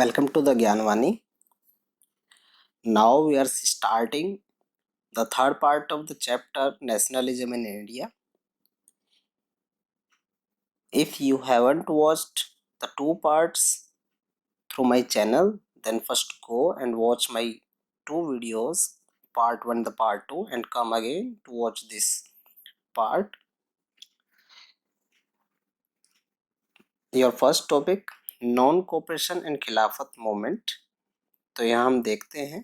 Welcome to the Gyanvani. Now we are starting the third part of the chapter Nationalism in India. If you haven't watched the two parts through my channel, then first go and watch my two videos, part 1 the part 2, and come again to watch this part. Your first topic, non-cooperation and खिलाफत movement. तो यहाँ हम देखते हैं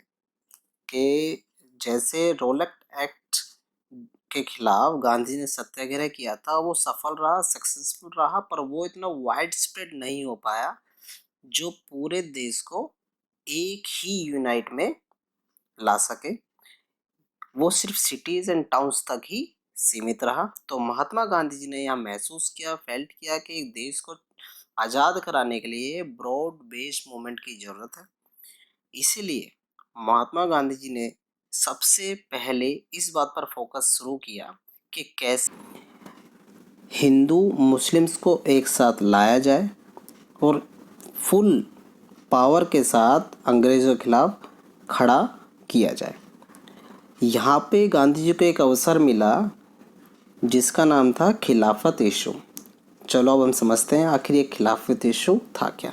कि जैसे रोलक act के खिलाफ गांधी ने सत्याग्रह किया था, वो सफल रहा, सक्सेसफुल रहा, पर वो इतना वाइड स्प्रेड नहीं हो पाया जो पूरे देश को एक ही यूनाइट में ला सके। वो सिर्फ सिटीज एंड टाउन्स तक ही सीमित रहा। तो महात्मा गांधी जी ने यहाँ महसूस किया, फेल्ट किया कि एक देश को आज़ाद कराने के लिए ब्रॉड बेस्ड मूवमेंट की जरूरत है। इसीलिए महात्मा गांधी जी ने सबसे पहले इस बात पर फोकस शुरू किया कि कैसे हिंदू मुस्लिम्स को एक साथ लाया जाए और फुल पावर के साथ अंग्रेज़ों के खिलाफ खड़ा किया जाए। यहाँ पे गांधी जी को एक अवसर मिला जिसका नाम था खिलाफत इशू। चलो अब हम समझते हैं आखिर ये खिलाफत इशू था क्या।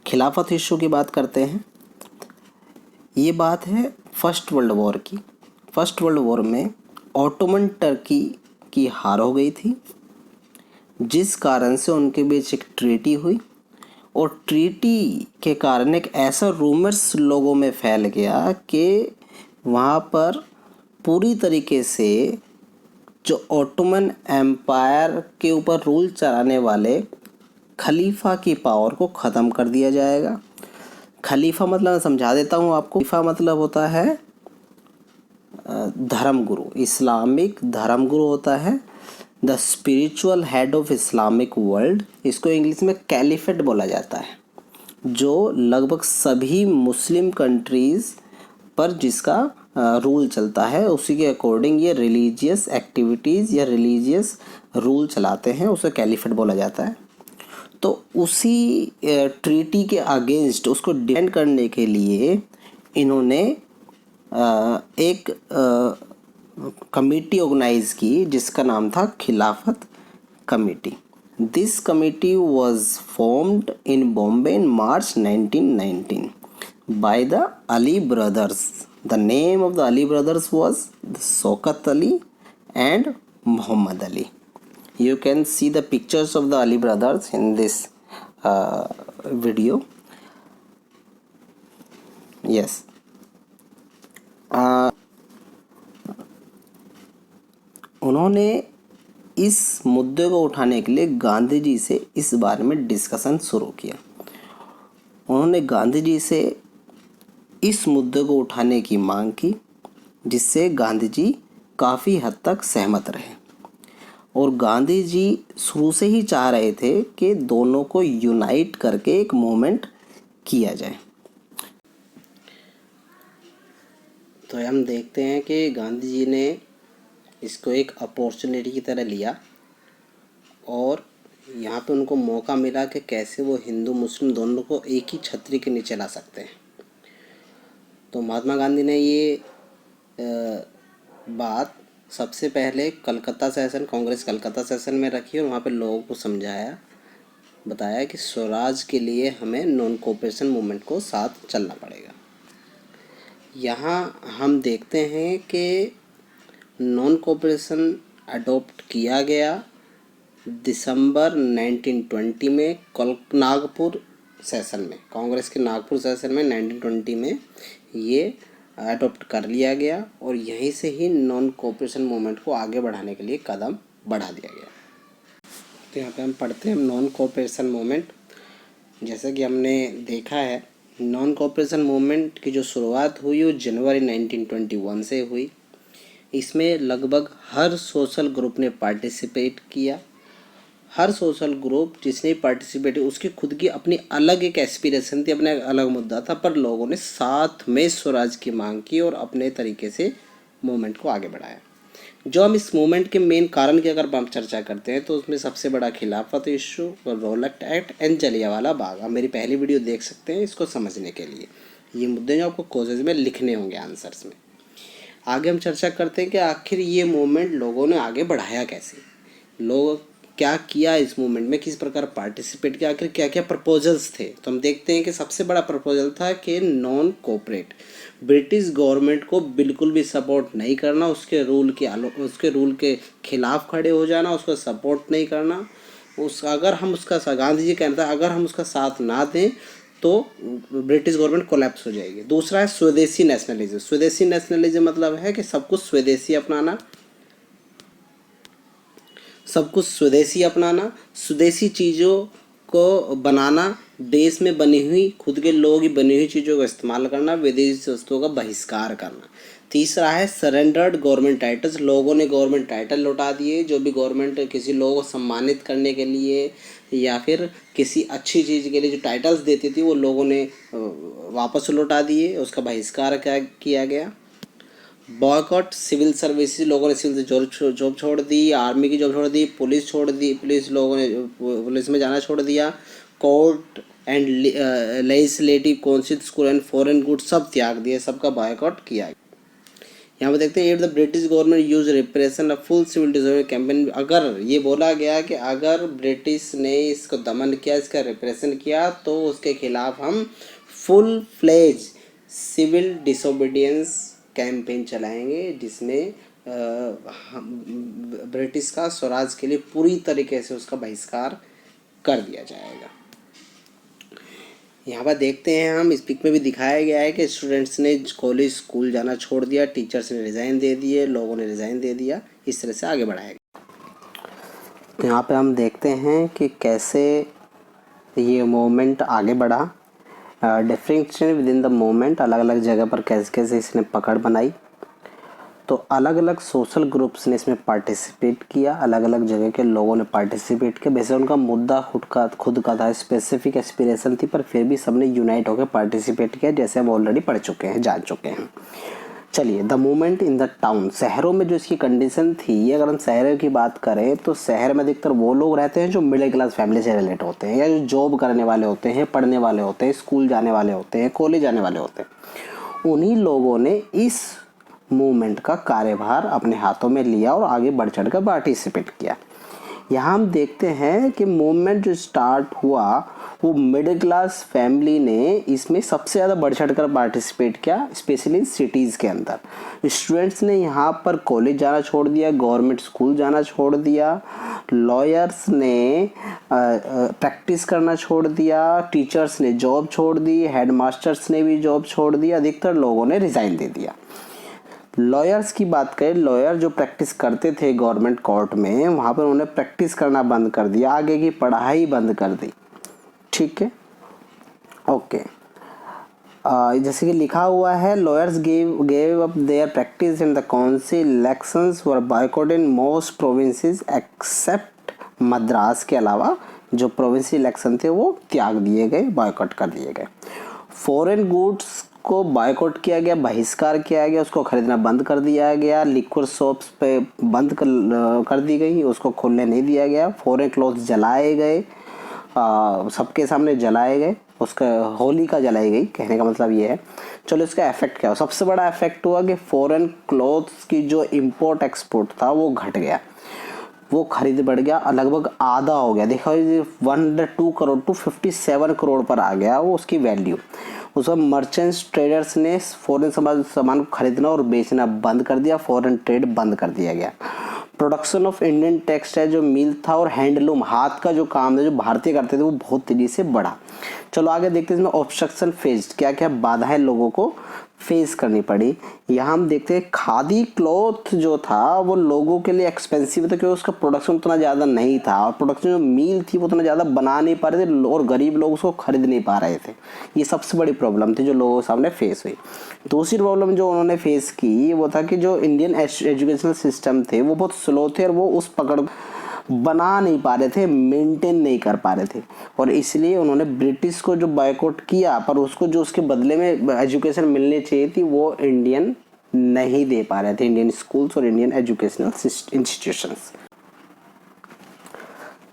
खिलाफत इशू की बात करते हैं। ये बात है फर्स्ट वर्ल्ड वॉर की। फर्स्ट वर्ल्ड वॉर में ऑटोमन टर्की की हार हो गई थी, जिस कारण से उनके बीच एक ट्रीटी हुई और ट्रीटी के कारण एक ऐसा रूमर्स लोगों में फैल गया कि वहाँ पर पूरी तरीके से जो ऑटोमन एम्पायर के ऊपर रूल चलाने वाले खलीफा की पावर को ख़त्म कर दिया जाएगा। खलीफा मतलब मैं समझा देता हूँ आपको। खलीफा मतलब होता है धर्मगुरु, इस्लामिक धर्मगुरु होता है, the spiritual head of Islamic world. इसको इंग्लिश में कैलिफेट बोला जाता है, जो लगभग सभी मुस्लिम कंट्रीज़ पर जिसका रूल चलता है। उसी के अकॉर्डिंग ये रिलीजियस एक्टिविटीज़ या रिलीजियस रूल चलाते हैं, उसे कैलिफेट बोला जाता है। तो उसी ट्रीटी के अगेंस्ट उसको डिफेंड करने के लिए इन्होंने एक कमेटी ऑर्गेनाइज की जिसका नाम था खिलाफत committee. This committee was formed in Bombay in March 1919 by the Ali brothers. The name of the Ali brothers was Shaukat Ali and Muhammad Ali. You can see the pictures of the Ali brothers in this video. Yes. उन्होंने इस मुद्दे को उठाने के लिए गांधी जी से इस बारे में डिस्कशन शुरू किया। उन्होंने गांधी जी से इस मुद्दे को उठाने की मांग की, जिससे गांधी जी काफ़ी हद तक सहमत रहे। और गांधी जी शुरू से ही चाह रहे थे कि दोनों को यूनाइट करके एक मूवमेंट किया जाए। तो हम देखते हैं कि गांधी जी ने इसको एक अपॉर्चुनिटी की तरह लिया और यहाँ पे उनको मौका मिला कि कैसे वो हिंदू मुस्लिम दोनों को एक ही छतरी के नीचे ला सकते हैं। तो महात्मा गांधी ने ये बात सबसे पहले कलकत्ता सेशन, कांग्रेस कलकत्ता सेशन में रखी और वहाँ पे लोगों को समझाया, बताया कि स्वराज के लिए हमें नॉन कोऑपरेशन मूवमेंट को साथ चलना पड़ेगा। यहाँ हम देखते हैं कि नॉन कोऑपरेशन अडॉप्ट किया गया दिसंबर 1920 में नागपुर सेशन में, कांग्रेस के नागपुर सेशन में 1920 में ये अडॉप्ट कर लिया गया और यहीं से ही नॉन कोऑपरेशन मूवमेंट को आगे बढ़ाने के लिए कदम बढ़ा दिया गया। तो यहाँ पे हम पढ़ते हैं नॉन कोऑपरेशन मूवमेंट। जैसा कि हमने देखा है, नॉन कोऑपरेशन मूवमेंट की जो शुरुआत हुई वो जनवरी 1921 से हुई। इसमें लगभग हर सोशल ग्रुप ने पार्टिसिपेट किया। हर सोशल ग्रुप जिसने पार्टिसिपेट उसकी खुद की अपनी अलग एक एस्पिरेशन थी, अपना एक अलग मुद्दा था, पर लोगों ने साथ में स्वराज की मांग की और अपने तरीके से मूवमेंट को आगे बढ़ाया। जो हम इस मूवमेंट के मेन कारण की अगर हम चर्चा करते हैं तो उसमें सबसे बड़ा खिलाफत issue, रोलक act and Jallianwala Bagh. आप मेरी पहली वीडियो देख सकते हैं इसको समझने के लिए। ये मुद्दे जो आपको कोजेज में लिखने होंगे आंसर्स में। आगे हम चर्चा करते हैं कि आखिर ये मूवमेंट लोगों ने आगे बढ़ाया कैसे, लोग क्या किया इस मूवमेंट में, किस प्रकार पार्टिसिपेट किया, आखिर क्या क्या प्रपोजल्स थे। तो हम देखते हैं कि सबसे बड़ा प्रपोजल था कि नॉन कोऑपरेट, ब्रिटिश गवर्नमेंट को बिल्कुल भी सपोर्ट नहीं करना, उसके रूल के खिलाफ खड़े हो जाना, उसको सपोर्ट नहीं करना। अगर हम उसका गांधी जी कहना था अगर हम उसका साथ ना दें तो ब्रिटिश गवर्नमेंट कोलैप्स हो जाएगी। दूसरा है स्वदेशी नेशनलिज्म। स्वदेशी नेशनलिज्म मतलब है कि सब कुछ स्वदेशी अपनाना, सब कुछ स्वदेशी अपनाना, स्वदेशी चीज़ों को बनाना, देश में बनी हुई खुद के लोगों की बनी हुई चीज़ों का इस्तेमाल करना, विदेशी वस्तुओं का बहिष्कार करना। तीसरा है सरेंडर्ड गवर्नमेंट टाइटल्स। लोगों ने गवर्नमेंट टाइटल लौटा दिए, जो भी गवर्नमेंट किसी लोगों को सम्मानित करने के लिए या फिर किसी अच्छी चीज़ के लिए जो टाइटल्स देती थी वो लोगों ने वापस लौटा दिए, उसका बहिष्कार किया गया। बॉयकॉट सिविल सर्विसेज, लोगों ने सिविल जॉब छोड़ दी, आर्मी की जॉब छोड़ दी, पुलिस छोड़ दी, पुलिस लोगों ने पुलिस में जाना छोड़ दिया। Court and legislative council, school and foreign goods सब त्याग दिए, सबका बॉयकॉट किया। यहाँ पे देखते हैं if the British government use repression of full civil disorder campaign. अगर ये बोला गया कि अगर ब्रिटिश ने इसको दमन किया, इसका रिप्रेशन किया, तो उसके खिलाफ हम full fledge civil disobedience campaign चलाएंगे, जिसमें ब्रिटिश का स्वराज के लिए पूरी तरीके से उसका बहिष्कार कर दिया जाएगा। यहाँ पर देखते हैं हम, इस पिक में भी दिखाया गया है कि स्टूडेंट्स ने कॉलेज स्कूल जाना छोड़ दिया, टीचर्स ने रिज़ाइन दे दिए, लोगों ने रिज़ाइन दे दिया, इस तरह से आगे बढ़ाया गया। तो यहाँ पे हम देखते हैं कि कैसे ये मूवमेंट आगे बढ़ा। Different with in the movement, अलग अलग जगह पर कैसे कैसे इसने पकड़ बनाई। तो अलग अलग सोशल ग्रुप्स ने इसमें पार्टिसिपेट किया, अलग अलग जगह के लोगों ने पार्टिसिपेट किया। वैसे उनका मुद्दा खुद का था, स्पेसिफिक एस्पिरेशन थी, पर फिर भी सबने यूनाइट होकर पार्टिसिपेट किया, जैसे हम ऑलरेडी पढ़ चुके हैं, जान चुके हैं। चलिए, the movement in the town, शहरों में जो इसकी कंडीशन थी, अगर हम शहरों की बात करें तो शहर में अधिकतर वो लोग रहते हैं जो मिडिल क्लास फैमिली से रिलेट होते हैं, या जो जॉब करने वाले होते हैं, पढ़ने वाले होते हैं, स्कूल जाने वाले होते हैं, कॉलेज जाने वाले होते हैं। उन्हीं लोगों ने इस मूवमेंट का कार्यभार अपने हाथों में लिया और आगे बढ़ चढ़ कर पार्टिसिपेट किया। यहाँ हम देखते हैं कि मूवमेंट जो स्टार्ट हुआ वो मिडिल क्लास फैमिली ने इसमें सबसे ज़्यादा बढ़ चढ़ कर पार्टिसिपेट किया, स्पेशली सिटीज़ के अंदर। स्टूडेंट्स ने यहाँ पर कॉलेज जाना छोड़ दिया, गवर्नमेंट स्कूल जाना छोड़ दिया, लॉयर्स ने प्रैक्टिस करना छोड़ दिया, टीचर्स ने जॉब छोड़ दी, हेडमास्टर्स ने भी जॉब छोड़ दी, अधिकतर लोगों ने रिज़ाइन दे दिया। लॉयर्स की बात करें, लॉयर जो प्रैक्टिस करते थे गवर्नमेंट कोर्ट में, वहाँ पर उन्होंने प्रैक्टिस करना बंद कर दिया, आगे की पढ़ाई बंद कर दी। ठीक है, ओके। जैसे कि लिखा हुआ है, lawyers gave up their practice in the council elections were boycotted in most provinces except Madras. के अलावा जो प्रोविंशियल इलेक्शन थे वो त्याग दिए गए, बॉयकॉट कर दिए गए। फॉरेन गुड्स को बायकॉट किया गया, बहिष्कार किया गया, उसको खरीदना बंद कर दिया गया। लिक्विड शॉप्स पे बंद कर दी गई, उसको खोलने नहीं दिया गया। फॉरेन क्लॉथ्स जलाए गए, सबके सामने जलाए गए, उसका होली का जलाई गई, कहने का मतलब ये है। चलो, इसका इफेक्ट क्या हुआ? सबसे बड़ा इफेक्ट हुआ कि फॉरेन क्लॉथ्स की जो इंपोर्ट एक्सपोर्ट था वो घट गया, वो खरीद बढ़ गया, लगभग आधा हो गया। देखो 102 करोड़ टू 57 करोड़ पर आ गया वो उसकी वैल्यू। उस वक्त मर्चेंट्स ट्रेडर्स ने फॉरेन सामान को खरीदना और बेचना बंद कर दिया, फॉरेन ट्रेड बंद कर दिया गया। प्रोडक्शन ऑफ इंडियन टेक्सटाइल जो मिल था और हैंडलूम, हाथ का जो काम था जो भारतीय करते थे, वो बहुत तेजी से बढ़ा। चलो आगे देखते हैं इसमें ऑब्स्ट्रक्शन फेस्ड, क्या क्या बाधाएं लोगों को फेस करनी पड़ी। यहाँ हम देखते हैं खादी क्लॉथ जो था वो लोगों के लिए एक्सपेंसिव था, क्योंकि उसका प्रोडक्शन उतना ज़्यादा नहीं था, और प्रोडक्शन जो मील थी वो उतना ज़्यादा बना नहीं पा रहे थे, और गरीब लोग उसको खरीद नहीं पा रहे थे। ये सबसे बड़ी प्रॉब्लम थी जो लोगों के सामने फेस हुई। दूसरी प्रॉब्लम जो उन्होंने फेस की वो था कि जो इंडियन एजुकेशनल सिस्टम थे वो बहुत स्लो थे, और वो उस पकड़ बना नहीं पा रहे थे, मेंटेन नहीं कर पा रहे थे, और इसलिए उन्होंने ब्रिटिश को जो बायकॉट किया, पर उसको जो उसके बदले में एजुकेशन मिलनी चाहिए थी वो इंडियन नहीं दे पा रहे थे इंडियन स्कूल्स और इंडियन एजुकेशनल इंस्टीट्यूशंस।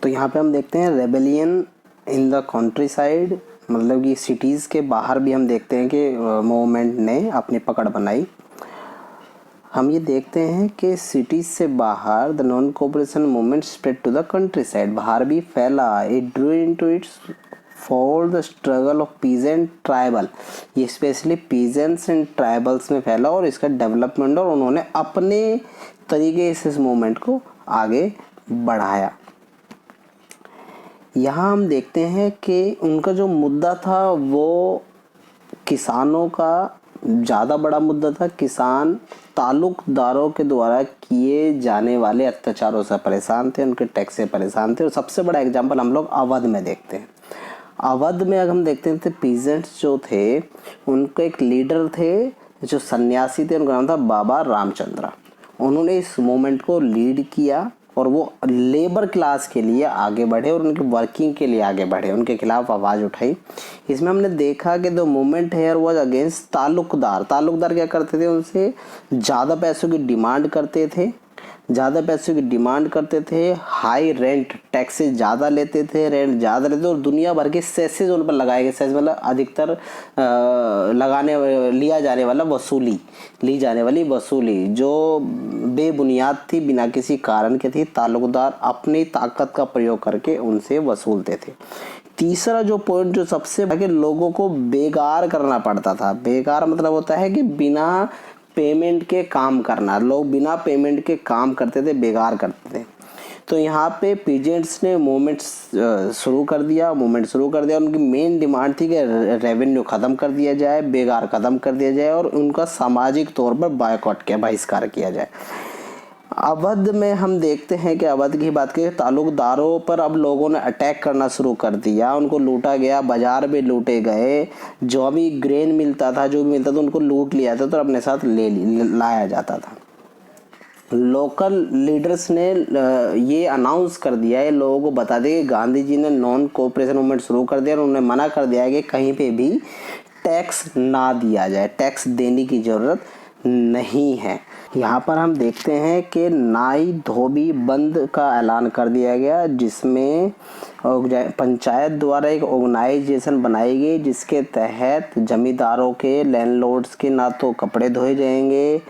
तो यहाँ पे हम देखते हैं rebellion in the country side, मतलब कि सिटीज़ के बाहर भी हम देखते हैं कि मूवमेंट ने अपनी पकड़ बनाई। हम ये देखते हैं कि सिटीज़ से बाहर the non cooperation movement spread to the countryside, बाहर भी फैला। It drew into its for the struggle of peasant tribal, ये स्पेशली पीजेंट्स एंड ट्राइबल्स में फैला और इसका डेवलपमेंट, और उन्होंने अपने तरीके से इस मूवमेंट को आगे बढ़ाया। यहाँ हम देखते हैं कि उनका जो मुद्दा था वो किसानों का ज़्यादा बड़ा मुद्दा था। किसान ताल्लुकदारों के द्वारा किए जाने वाले अत्याचारों से परेशान थे, उनके टैक्स से परेशान थे। और सबसे बड़ा एग्जाम्पल हम लोग अवध में देखते हैं। अवध में अगर हम देखते हैं तो पीजेंट्स जो थे उनके एक लीडर थे जो सन्यासी थे, उनका नाम था बाबा रामचंद्र। उन्होंने इस मूवमेंट को लीड किया और वो लेबर क्लास के लिए आगे बढ़े और उनकी वर्किंग के लिए आगे बढ़े, उनके खिलाफ आवाज़ उठाई। इसमें हमने देखा कि the movement here was against taluqdar. Taluqdar क्या करते थे, उनसे ज़्यादा पैसों की डिमांड करते थे, हाई रेंट, टैक्सेस ज़्यादा लेते थे, रेंट ज़्यादा लेते और दुनिया भर के सेसेस उन पर लगाए गए। सेस मतलब अधिकतर ली जाने वाली वसूली जो बेबुनियाद थी, बिना किसी कारण के थी। ताल्लुकदार अपनी ताकत का प्रयोग करके उनसे वसूलते थे। तीसरा जो पॉइंट जो सबसे कि लोगों को बेकार करना पड़ता था। बेकार मतलब होता है कि बिना पेमेंट के काम करना, लोग बिना पेमेंट के काम करते थे, बेकार करते थे। तो यहाँ पे पीजेंट्स ने मूवमेंट शुरू कर दिया। उनकी मेन डिमांड थी कि रेवेन्यू ख़त्म कर दिया जाए, बेकार ख़त्म कर दिया जाए और उनका सामाजिक तौर पर बहिष्कार किया जाए। अवध में हम देखते हैं कि अवध की बात करें, ताल्लुकदारों पर अब लोगों ने अटैक करना शुरू कर दिया, उनको लूटा गया, बाजार में लूटे गए। जो भी ग्रेन मिलता था, जो भी मिलता था उनको लूट लिया था तो अपने साथ लाया जाता था। लोकल लीडर्स ने ये अनाउंस कर दिया है, लोगों को बता दिया कि गांधी जी ने नॉन कोऑपरेशन मूवमेंट शुरू कर दिया और उन्होंने मना कर दिया है कि कहीं पे भी टैक्स ना दिया जाए, टैक्स देने की ज़रूरत नहीं है। यहाँ पर हम देखते हैं कि नाई धोबी बंद का ऐलान कर दिया गया, जिसमें पंचायत द्वारा एक ऑर्गेनाइजेशन बनाई गई जिसके तहत जमींदारों के, लैंडलॉर्ड्स के ना तो कपड़े धोए जाएंगे,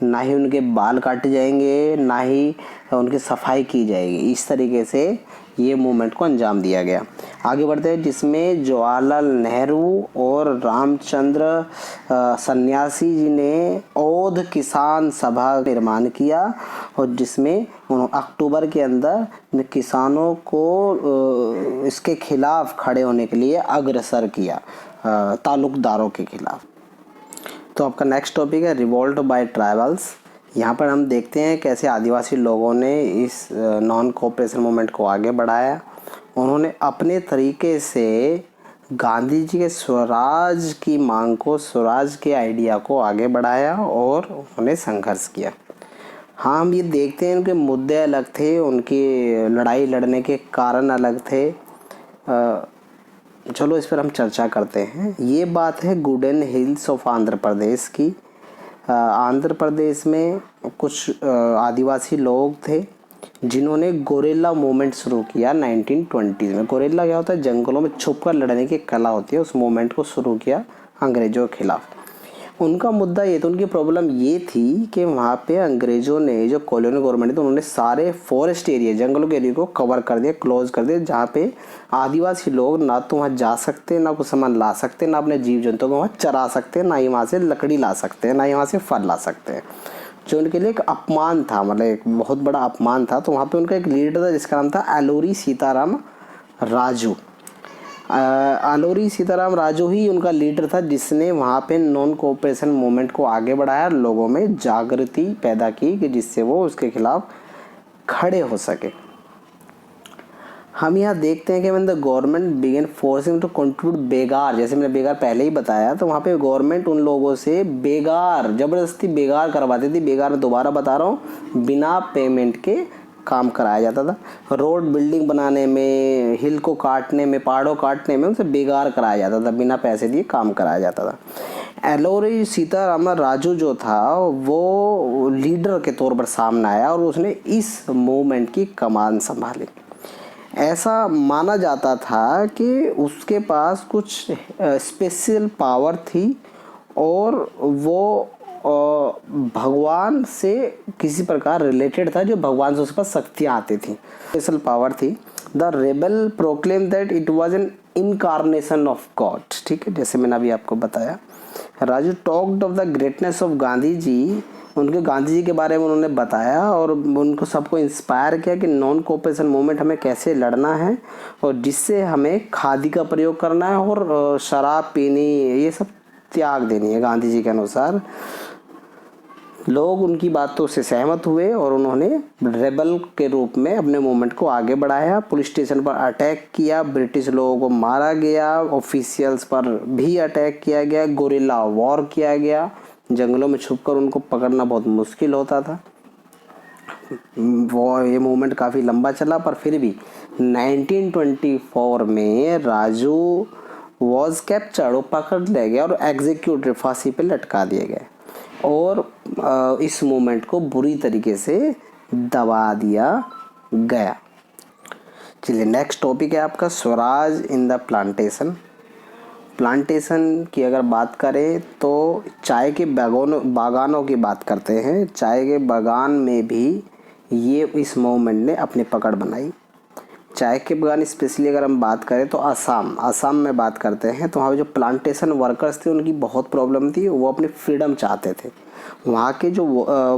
ना ही उनके बाल काटे जाएंगे, ना ही उनकी सफाई की जाएगी। इस तरीके से ये मूवमेंट को अंजाम दिया गया। आगे बढ़ते हैं, जिसमें जवाहरलाल नेहरू और रामचंद्र सन्यासी जी ने औध किसान सभा का निर्माण किया और जिसमें अक्टूबर के अंदर किसानों को इसके खिलाफ खड़े होने के लिए अग्रसर किया, ताल्लुकदारों के खिलाफ। तो आपका नेक्स्ट टॉपिक है रिवोल्ट बाय ट्राइबल्स। यहाँ पर हम देखते हैं कैसे आदिवासी लोगों ने इस नॉन कोऑपरेशन मूवमेंट को आगे बढ़ाया। उन्होंने अपने तरीके से गांधी जी के स्वराज की मांग को, स्वराज के आइडिया को आगे बढ़ाया और उन्होंने संघर्ष किया। हाँ, हम ये देखते हैं उनके मुद्दे अलग थे, उनकी लड़ाई लड़ने के कारण अलग थे। चलो इस पर हम चर्चा करते हैं। ये बात है गुडेन हिल्स ऑफ आंध्र प्रदेश की। आंध्र प्रदेश में कुछ आदिवासी लोग थे जिन्होंने गोरिल्ला मूवमेंट शुरू किया 1920 में। गोरिल्ला क्या होता है, जंगलों में छुपकर लड़ने की कला होती है। उस मूवमेंट को शुरू किया अंग्रेज़ों के खिलाफ। उनका मुद्दा ये था, उनकी प्रॉब्लम ये थी कि वहाँ पे अंग्रेज़ों ने, जो कॉलोनियल गवर्नमेंट थी, उन्होंने सारे फॉरेस्ट एरिया, जंगलों के एरिया को कवर कर दिया, क्लोज कर दिया, जहाँ पे आदिवासी लोग ना तो वहाँ जा सकते, ना कुछ सामान ला सकते, ना अपने जीव जंतुओं को वहाँ चरा सकते, ना ही वहाँ से लकड़ी ला सकते हैं, ना ही वहाँ से फल ला सकते हैं, जो उनके लिए एक अपमान था, मतलब एक बहुत बड़ा अपमान था। तो वहाँ पे उनका एक लीडर था जिसका नाम था आलूरी सीताराम राजू। आलूरी सीताराम राजू ही उनका लीडर था जिसने वहाँ पे नॉन कोऑपरेशन मूवमेंट को आगे बढ़ाया, लोगों में जागृति पैदा की कि जिससे वो उसके खिलाफ खड़े हो सके। हम यहाँ देखते हैं कि when the government began forcing to contribute begar, जैसे मैंने बेगार पहले ही बताया, तो वहाँ पे गवर्नमेंट उन लोगों से बेगार, ज़बरदस्ती बेगार करवाती थी। बेगार मैं दोबारा बता रहा हूँ, बिना पेमेंट के काम कराया जाता था। रोड बिल्डिंग बनाने में, हिल को काटने में, पहाड़ों काटने में उनसे बेगार कराया जाता था, बिना पैसे दिए काम कराया जाता था। एलोरी सीतारामन राजू जो था वो लीडर के तौर पर सामने आया और उसने इस मूवमेंट की कमान संभाली। ऐसा माना जाता था कि उसके पास कुछ स्पेशल पावर थी और वो भगवान से किसी प्रकार रिलेटेड था, जो भगवान से उसके पास शक्तियाँ आती थी, स्पेशल पावर थी। The rebel proclaim that it was an incarnation of God, ठीक है, जैसे मैंने अभी आपको बताया। Raju talked of the greatness of Gandhi ji, उनके गांधी जी के बारे में उन्होंने बताया और उनको सबको इंस्पायर किया कि नॉन कोऑपरेशन मूवमेंट हमें कैसे लड़ना है और जिससे हमें खादी का प्रयोग करना है और शराब पीनी ये सब त्याग देनी है। गांधी जी के अनुसार लोग उनकी बातों से सहमत हुए और उन्होंने रेबल के रूप में अपने मूवमेंट को आगे बढ़ाया। पुलिस स्टेशन पर अटैक किया, ब्रिटिश लोगों को मारा गया, ऑफिशियल्स पर भी अटैक किया गया, गोरिल्ला वॉर किया गया, जंगलों में छुपकर उनको पकड़ना बहुत मुश्किल होता था। वो ये मूवमेंट काफ़ी लंबा चला, पर फिर भी 1924 में राजू वॉज कैप्चर्ड, वो पकड़ लिया गया और एग्जीक्यूटिव फांसी पे लटका दिए गए और इस मूवमेंट को बुरी तरीके से दबा दिया गया। चलिए नेक्स्ट टॉपिक है आपका Swaraj in the plantation. Plantation की अगर बात करें तो चाय के बागानों की बात करते हैं। चाय के बागान में भी ये इस मूवमेंट ने अपनी पकड़ बनाई। चाय के बागान स्पेशली अगर हम बात करें तो आसाम में बात करते हैं, तो वहाँ पे जो प्लांटेशन वर्कर्स थे उनकी बहुत प्रॉब्लम थी, वो अपनी फ्रीडम चाहते थे। वहाँ के जो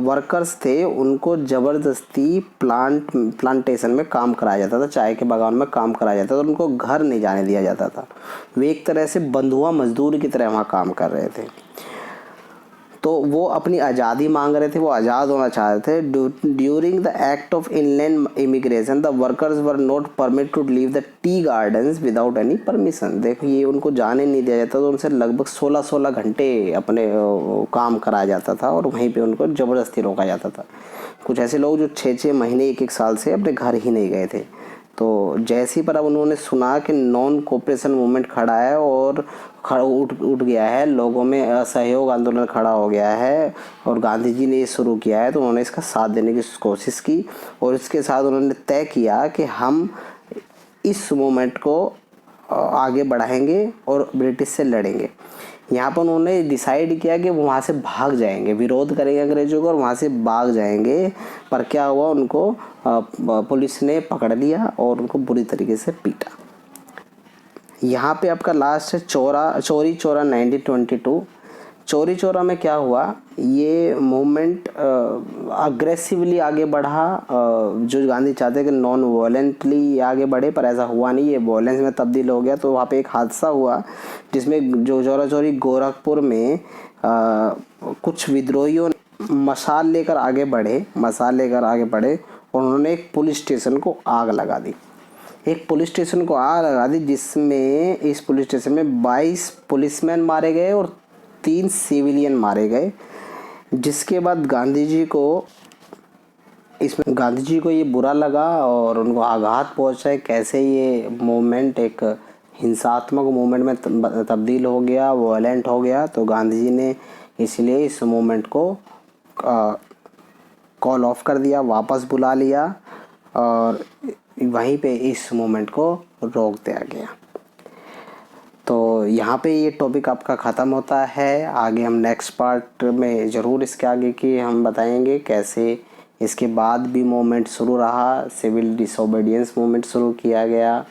वर्कर्स थे उनको ज़बरदस्ती प्लांटेशन में काम कराया जाता था, चाय के बागान में काम कराया जाता था, तो उनको घर नहीं जाने दिया जाता था। वे एक तरह से बंधुआ मजदूर की तरह वहाँ काम कर रहे थे। तो वो अपनी आज़ादी मांग रहे थे, वो आज़ाद होना चाहते थे। During the act of inland immigration the workers were not permit to leave the tea gardens without any permission. देखो ये उनको जाने नहीं दिया जाता, तो उनसे लगभग 16-16 घंटे अपने काम कराया जाता था और वहीं पे उनको ज़बरदस्ती रोका जाता था। कुछ ऐसे लोग जो 6-6 महीने 1-1 साल से अपने घर ही नहीं गए थे। तो जैसे ही पर अब उन्होंने सुना कि नॉन कोऑपरेशन मूवमेंट खड़ा है और उठ गया है, लोगों में असहयोग आंदोलन खड़ा हो गया है और गांधी जी ने ये शुरू किया है, तो उन्होंने इसका साथ देने की कोशिश की और इसके साथ उन्होंने तय किया कि हम इस मूवमेंट को आगे बढ़ाएंगे और ब्रिटिश से लड़ेंगे। यहाँ पर उन्होंने डिसाइड किया कि वो वहाँ से भाग जाएंगे, विरोध करेंगे अंग्रेजों को और वहाँ से भाग जाएंगे। पर क्या हुआ, उनको पुलिस ने पकड़ लिया और उनको बुरी तरीके से पीटा। यहाँ पे आपका लास्ट है चौरी चौरा 1922। चौरी चौरा में क्या हुआ, ये मूवमेंट अग्रेसिवली आगे बढ़ा। जो गांधी चाहते कि नॉन वायलेंटली आगे बढ़े, पर ऐसा हुआ नहीं, ये वायलेंस में तब्दील हो गया। तो वहाँ पे एक हादसा हुआ जिसमें जो चौरा चौरी गोरखपुर में कुछ विद्रोहियों ने मशाल लेकर आगे बढ़े और उन्होंने एक पुलिस स्टेशन को आग लगा दी। जिसमें इस पुलिस स्टेशन में 22 पुलिसमैन मारे गए और 3 सिविलियन मारे गए। जिसके बाद गांधी जी को ये बुरा लगा और उनको आघात पहुंचा है, कैसे ये मूवमेंट एक हिंसात्मक मूवमेंट में तब्दील हो गया, वायलेंट हो गया। तो गांधी जी ने इसलिए इस मूवमेंट को कॉल ऑफ कर दिया, वापस बुला लिया और वहीं पे इस मूवमेंट को रोक दिया गया। तो यहाँ पे ये टॉपिक आपका ख़त्म होता है। आगे हम नेक्स्ट पार्ट में ज़रूर इसके आगे की हम बताएंगे कैसे इसके बाद भी मूवमेंट शुरू रहा, सिविल डिसोबीडियंस मूवमेंट शुरू किया गया।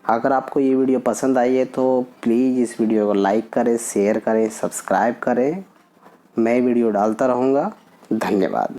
अगर आपको ये वीडियो पसंद आई है तो प्लीज़ इस वीडियो को लाइक करें, शेयर करें, सब्सक्राइब करें। मैं वीडियो डालता रहूँगा। धन्यवाद।